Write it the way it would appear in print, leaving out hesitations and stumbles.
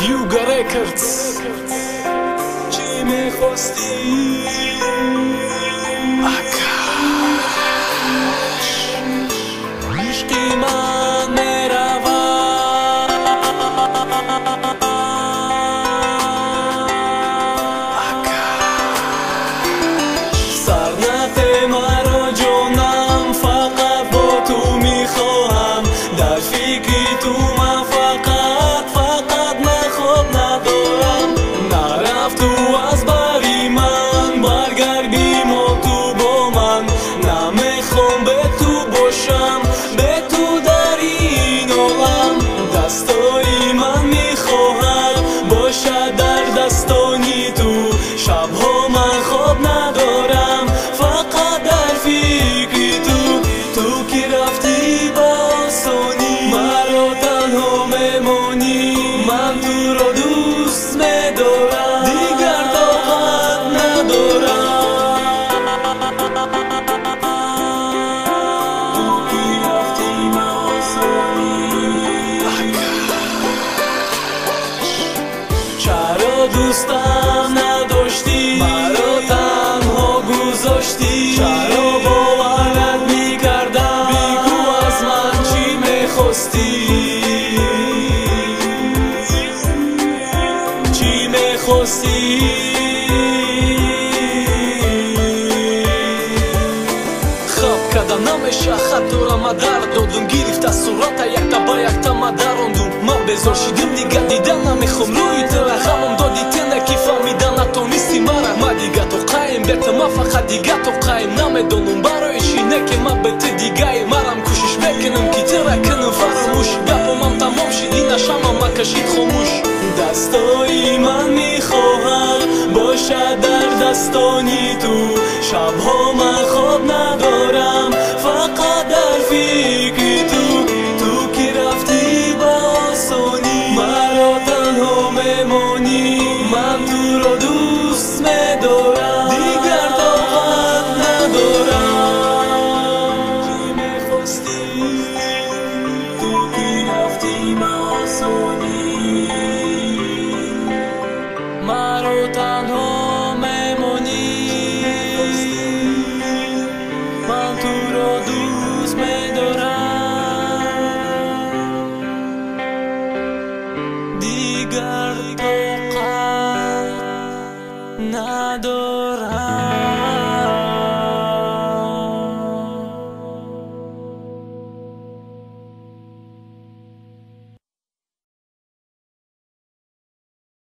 ویوگا ریکردز چی میخواستی آکاش عشقی من میرود سرنخ مرا جانم فقط با تو میخواهم در فکری تو من فقط من خواب ندارم نرفت تو از بری من برگردی ما تو با من نمیخوام به تو باشم به تو در این عالم دستای من میخواهد باشد در دستانی تو شبها من خواب ندارم فقط در فکری تو که رفتی با آسانی مرا تنها میمانی من تو را دوست میدارم دیگر طاقت ندارم تو که رفتی با آسانی چرا دوستم نداشتی مرا تنها گذاشتی چرا باورت میکردم بگو از من چی میخواستی چی میخواستی خواب کردم نمیشه خط دارم درد دادم گرفت از صورت یکتا با یکتا ما دراندم من بزار شدم دیگه دیدن نمیخوام روی دل غمم دادی تنه که فهمیدن نتونستی مرا ما دیگه تو قایم بیت ما فقط دیگه تو قایم نمیدونم برای چینه که من به تو دیگه مرم کوشش میکنم که تو را کنم فراموش گپم تمام شدی نشمم ما کشید خاموش دستای من میخواهد باشد در دستانی تو شبها من خواب ندارم